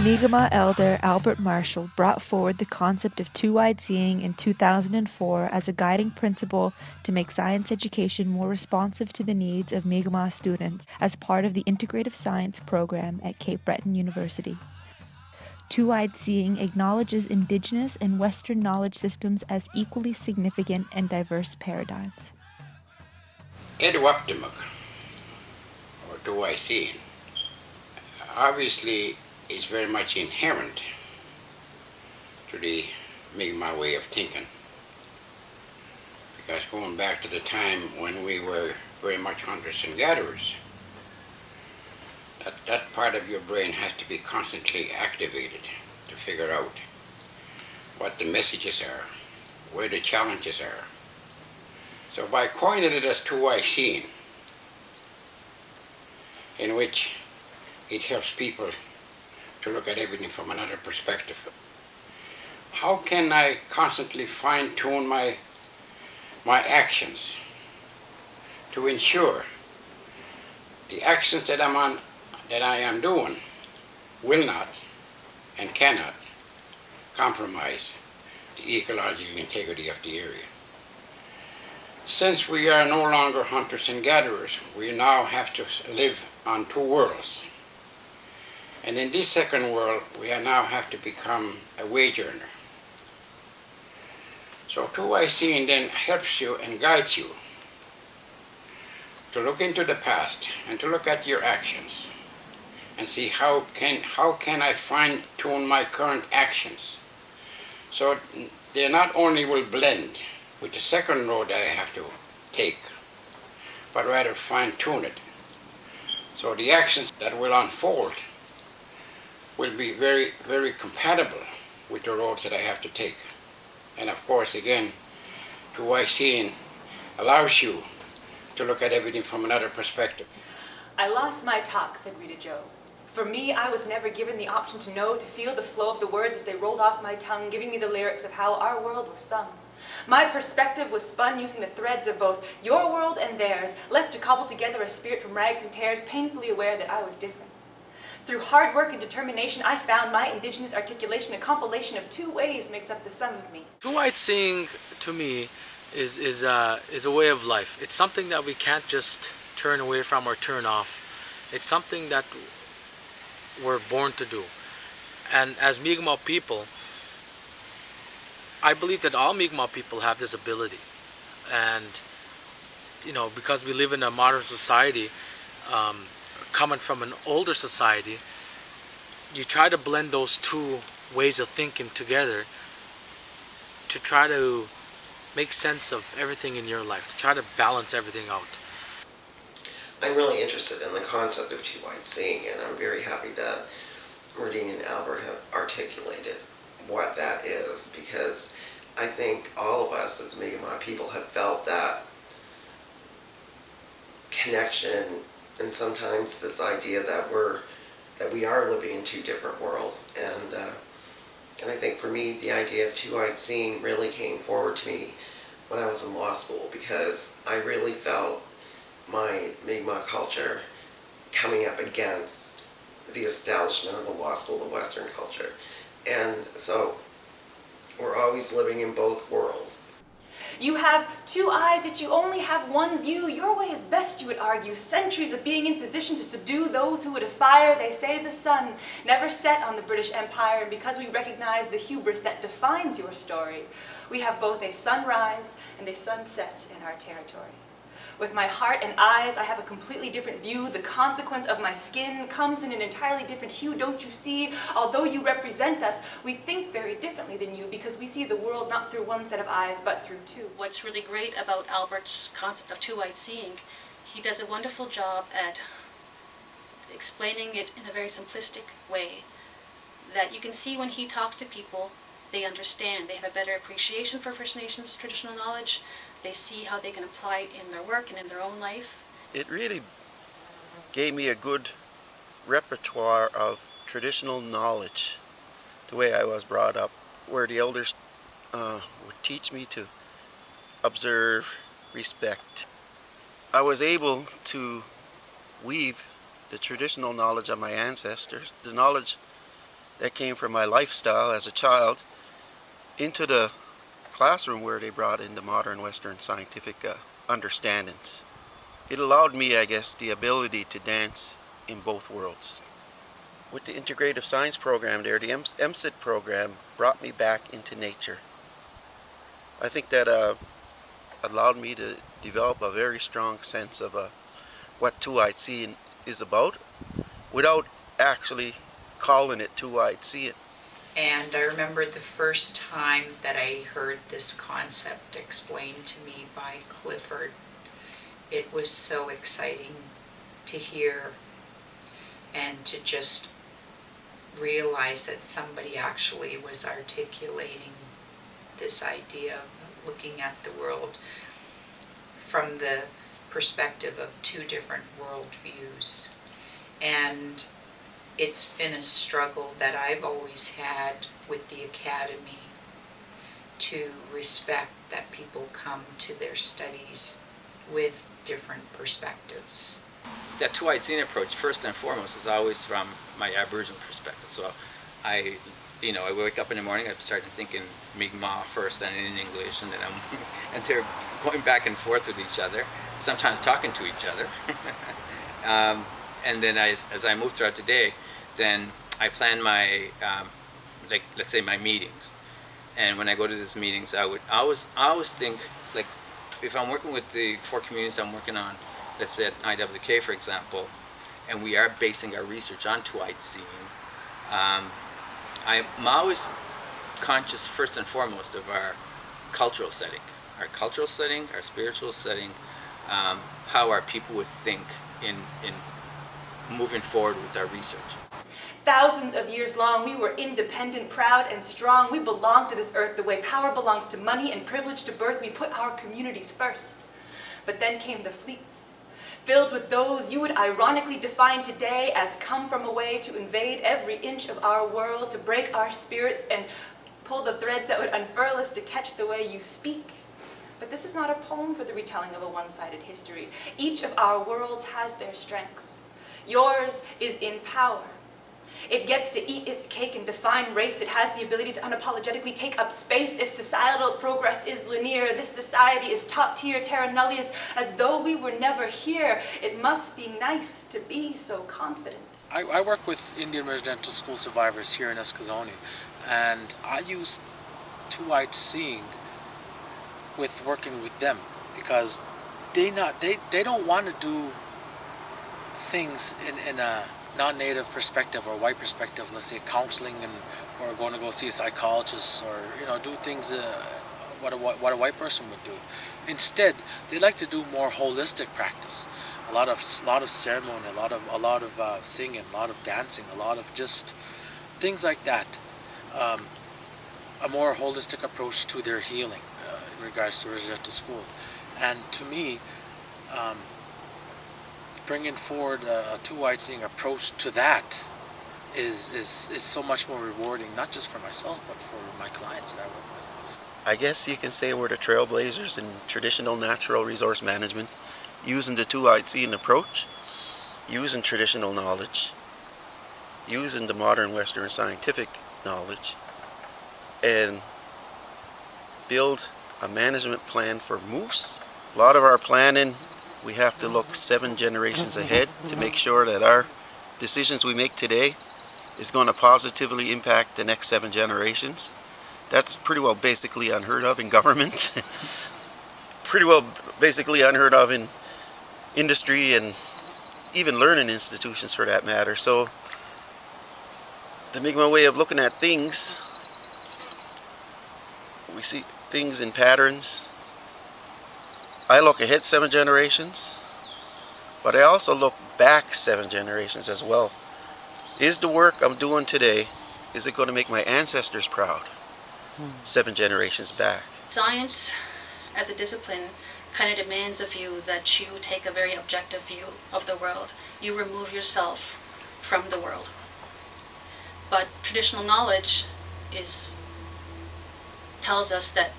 Mi'kmaq elder Albert Marshall brought forward the concept of two-eyed seeing in 2004 as a guiding principle to make science education more responsive to the needs of Mi'kmaq students as part of the Integrative Science program at Cape Breton University. Two-eyed seeing acknowledges Indigenous and Western knowledge systems as equally significant and diverse paradigms. Etuaptmumk, or two-eyed seeing, obviously is very much inherent to the Mi'kmaq way of thinking. Because going back to the time when we were very much hunters and gatherers, that part of your brain has to be constantly activated to figure out what the messages are, where the challenges are. So by coining it as two-eyed seeing, in which it helps people to look at everything from another perspective. How can I constantly fine-tune my actions to ensure the actions that I am doing will not and cannot compromise the ecological integrity of the area? Since we are no longer hunters and gatherers, we now have to live on two worlds. And in this second world, we now have to become a wage earner. So two-eyed seeing then helps you and guides you to look into the past and to look at your actions and see how can I fine-tune my current actions so they not only will blend with the second road that I have to take, but rather fine-tune it. So the actions that will unfold will be very, very compatible with the roads that I have to take. And of course, again, two-eyed seeing allows you to look at everything from another perspective. I lost my talk, said Rita Jo. For me, I was never given the option to know, to feel the flow of the words as they rolled off my tongue, giving me the lyrics of how our world was sung. My perspective was spun using the threads of both your world and theirs, left to cobble together a spirit from rags and tears, painfully aware that I was different. Through hard work and determination, I found my Indigenous articulation, a compilation of two ways makes up the sum of me. Two-eyed seeing, to me, is a way of life. It's something that we can't just turn away from or turn off. It's something that we're born to do. And as Mi'kmaq people, I believe that all Mi'kmaq people have this ability. And, you know, because we live in a modern society, coming from an older society, you try to blend those two ways of thinking together to try to make sense of everything in your life, to try to balance everything out. I'm really interested in the concept of two-eyed seeing, and I'm very happy that Murdena and Albert have articulated what that is, because I think all of us as Mi'kmaq people have felt that connection, and sometimes this idea that we are living in two different worlds. And I think for me, the idea of two-eyed seeing really came forward to me when I was in law school, because I really felt my Mi'kmaq culture coming up against the establishment of the law school, the Western culture. And so we're always living in both worlds. You have two eyes, yet you only have one view. Your way is best, you would argue. Centuries of being in position to subdue those who would aspire. They say the sun never set on the British Empire, and because we recognize the hubris that defines your story, we have both a sunrise and a sunset in our territory. With my heart and eyes, I have a completely different view. The consequence of my skin comes in an entirely different hue, don't you see? Although you represent us, we think very differently than you because we see the world not through one set of eyes, but through two. What's really great about Albert's concept of two-eyed seeing, he does a wonderful job at explaining it in a very simplistic way, that you can see when he talks to people, they understand. They have a better appreciation for First Nations traditional knowledge. They see how they can apply it in their work and in their own life. It really gave me a good repertoire of traditional knowledge, the way I was brought up, where the elders would teach me to observe, respect. I was able to weave the traditional knowledge of my ancestors, the knowledge that came from my lifestyle as a child into the classroom where they brought in the modern Western scientific understandings. It allowed me, I guess, the ability to dance in both worlds. With the Integrative Science program there, the MSIT program brought me back into nature. I think that allowed me to develop a very strong sense of what two-eyed seeing is about without actually calling it two-eyed seeing. And I remember the first time that I heard this concept explained to me by Clifford. It was so exciting to hear and to just realize that somebody actually was articulating this idea of looking at the world from the perspective of two different worldviews. And it's been a struggle that I've always had with the Academy to respect that people come to their studies with different perspectives. That two-eyed seeing approach, first and foremost, is always from my Aboriginal perspective. So I wake up in the morning, I'm starting thinking Mi'kmaq first, and in English, and then and they're going back and forth with each other, sometimes talking to each other. And then as I move throughout the day, then I plan my, let's say my meetings. And when I go to these meetings, I always think, like, if I'm working with the 4 communities I'm working on, let's say at IWK, for example, and we are basing our research on two-eyed seeing, I'm always conscious, first and foremost, of our cultural setting, our spiritual setting, how our people would think in moving forward with our research. Thousands of years long, we were independent, proud, and strong. We belonged to this earth the way power belongs to money and privilege to birth. We put our communities first. But then came the fleets, filled with those you would ironically define today as come from away to invade every inch of our world, to break our spirits and pull the threads that would unfurl us to catch the way you speak. But this is not a poem for the retelling of a one-sided history. Each of our worlds has their strengths. Yours is in power. It gets to eat its cake and define race. It has the ability to unapologetically take up space. If societal progress is linear, this society is top tier, terra nullius, as though we were never here. It must be nice to be so confident. I work with Indian residential school survivors here in Eskazoni, and I use two-eyed seeing with working with them because they don't want to do things in a non-native perspective or white perspective, let's say counseling or going to go see a psychologist or do things what a white person would do. Instead, they like to do more holistic practice, a lot of ceremony, a lot of singing, a lot of dancing, a lot of just things like that. A more holistic approach to their healing in regards to residential school. And to me, bringing forward a two-eyed seeing approach to that is so much more rewarding, not just for myself, but for my clients that I work with. I guess you can say we're the trailblazers in traditional natural resource management, using the two-eyed seeing approach, using traditional knowledge, using the modern Western scientific knowledge, and build a management plan for moose. A lot of our planning, we have to look 7 generations ahead to make sure that our decisions we make today is going to positively impact the next 7 generations. That's pretty well basically unheard of in government. Pretty well basically unheard of in industry and even learning institutions for that matter. So the Mi'kmaq way of looking at things, we see things in patterns. I look ahead 7 generations, but I also look back 7 generations as well. Is the work I'm doing today, is it going to make my ancestors proud 7 generations back? Science, as a discipline, kind of demands of you that you take a very objective view of the world. You remove yourself from the world. But traditional knowledge tells us that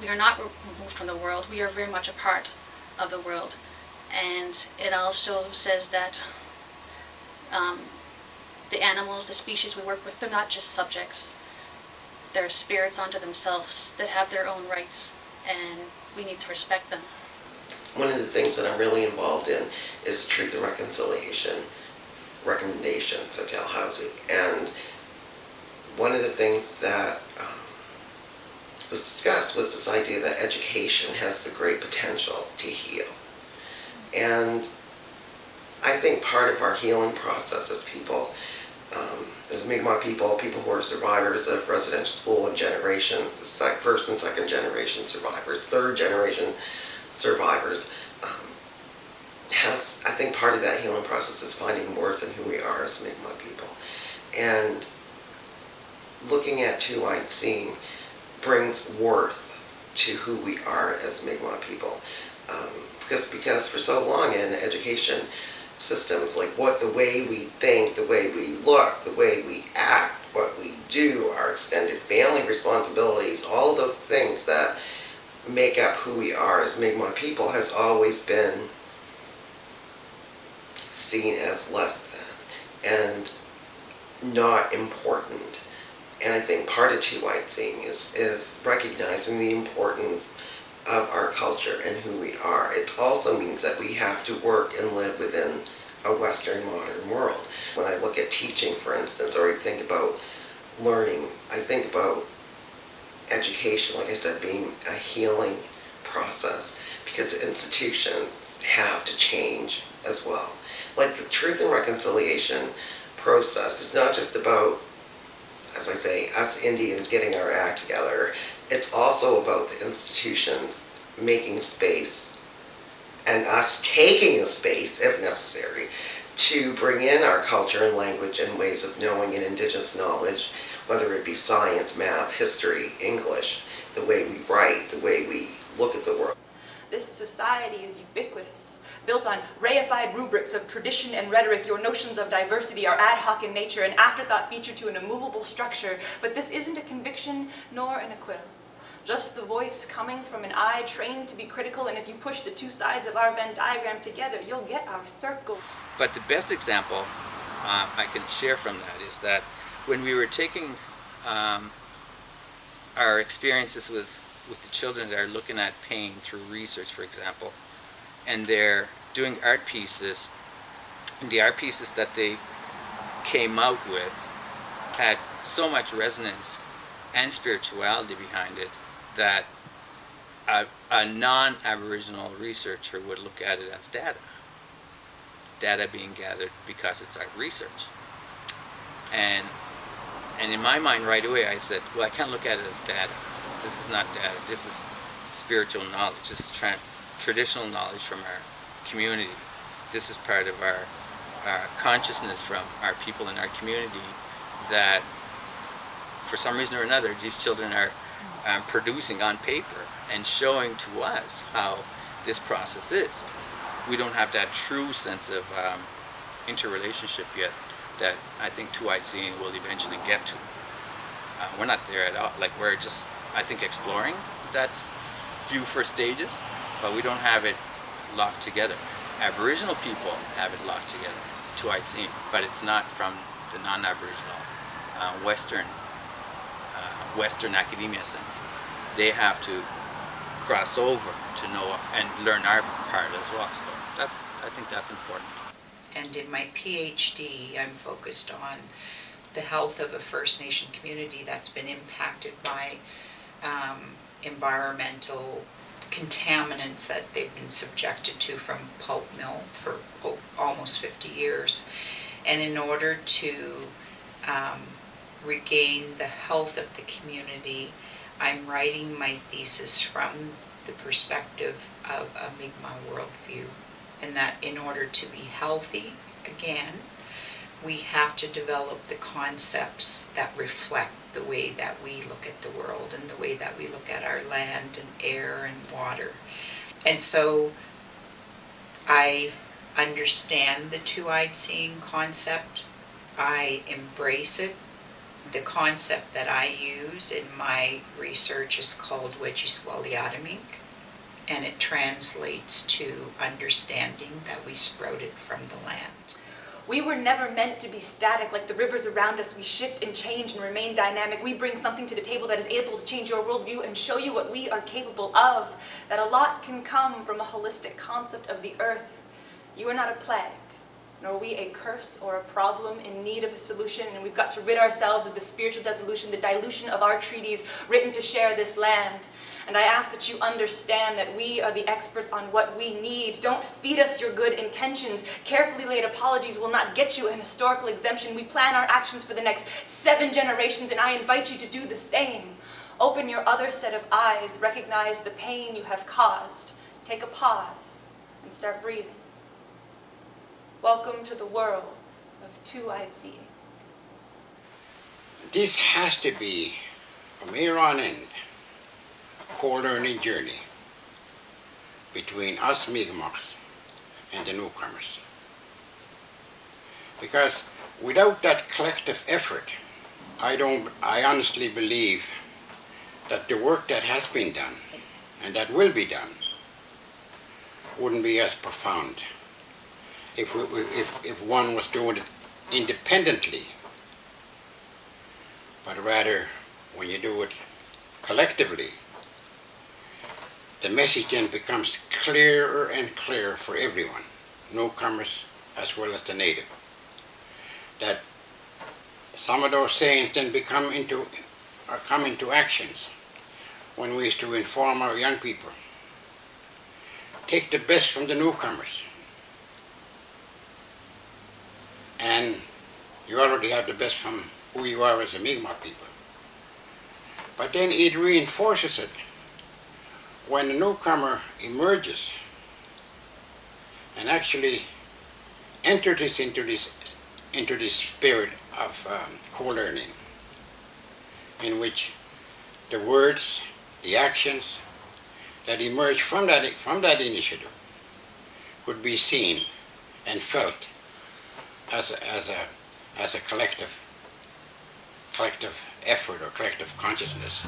we are not removed from the world. We are very much a part of the world. And it also says that the animals, the species we work with, they're not just subjects. They're spirits unto themselves that have their own rights, and we need to respect them. One of the things that I'm really involved in is truth and reconciliation recommendations at Dalhousie. And one of the things that was discussed was this idea that education has the great potential to heal. And I think part of our healing process as people, as Mi'kmaq people who are survivors of residential school and generation, first and second generation survivors, third generation survivors, I think part of that healing process is finding worth in who we are as Mi'kmaq people. And looking at two-eyed seeing brings worth to who we are as Mi'kmaq people. Because for so long in education systems, like the way we think, the way we look, the way we act, what we do, our extended family responsibilities, all of those things that make up who we are as Mi'kmaq people has always been seen as less than and not important. And I think part of two-eyed seeing is recognizing the importance of our culture and who we are. It also means that we have to work and live within a Western modern world. When I look at teaching, for instance, or I think about learning, I think about education, like I said, being a healing process, because institutions have to change as well. Like the truth and reconciliation process is not just about, as I say, us Indians getting our act together. It's also about the institutions making space and us taking a space, if necessary, to bring in our culture and language and ways of knowing and Indigenous knowledge, whether it be science, math, history, English, the way we write, the way we look at the world. This society is ubiquitous, built on reified rubrics of tradition and rhetoric. Your notions of diversity are ad hoc in nature, an afterthought feature to an immovable structure. But this isn't a conviction nor an acquittal. Just the voice coming from an eye trained to be critical, and if you push the two sides of our Venn diagram together, you'll get our circle. But the best example I can share from that is that when we were taking our experiences with the children that are looking at pain through research, for example, and they're doing art pieces, and the art pieces that they came out with had so much resonance and spirituality behind it that a non-Aboriginal researcher would look at it as data being gathered because it's art research. And in my mind right away I said, well, I can't look at it as data. This is not data. This is spiritual knowledge. This is traditional knowledge from our community. This is part of our consciousness from our people in our community that for some reason or another these children are producing on paper and showing to us how this process is. We don't have that true sense of interrelationship yet that I think two-eyed seeing will eventually get to. We're not there at all. Like, we're just, I think, exploring. That's few first stages, but we don't have it locked together. Aboriginal people have it locked together, two-eyed seeing, but it's not from the non-Aboriginal Western academia sense. They have to cross over to know and learn our part as well. So I think that's important. And in my PhD, I'm focused on the health of a First Nation community that's been impacted by environmental contaminants that they've been subjected to from pulp mill for almost 50 years. And in order to regain the health of the community, I'm writing my thesis from the perspective of a Mi'kmaq worldview. And that in order to be healthy, again, we have to develop the concepts that reflect the way that we look at the world and the way that we look at our land and air and water. And so I understand the two-eyed seeing concept. I embrace it. The concept that I use in my research is called Toqwa'tu'kl, and it translates to understanding that we sprouted from the land. We were never meant to be static. Like the rivers around us, we shift and change and remain dynamic. We bring something to the table that is able to change your worldview and show you what we are capable of. That a lot can come from a holistic concept of the earth. You are not a plague, nor are we a curse or a problem in need of a solution, and we've got to rid ourselves of the spiritual dissolution, the dilution of our treaties written to share this land. And I ask that you understand that we are the experts on what we need. Don't feed us your good intentions. Carefully laid apologies will not get you an historical exemption. We plan our actions for the next 7 generations, and I invite you to do the same. Open your other set of eyes. Recognize the pain you have caused. Take a pause and start breathing. Welcome to the world of two-eyed seeing. This has to be, from here on in, a co-learning journey between us Mi'kmaqs and the newcomers. Because without that collective effort, I honestly believe that the work that has been done and that will be done wouldn't be as profound if one was doing it independently, but rather when you do it collectively, the message then becomes clearer and clearer for everyone, newcomers as well as the native, that some of those sayings then come into actions when we used to inform our young people. Take the best from the newcomers, and you already have the best from who you are as a Mi'kmaq people. But then it reinforces it when a newcomer emerges and actually enters into this spirit of co-learning, in which the words, the actions that emerge from that initiative could be seen and felt as a collective effort or collective consciousness.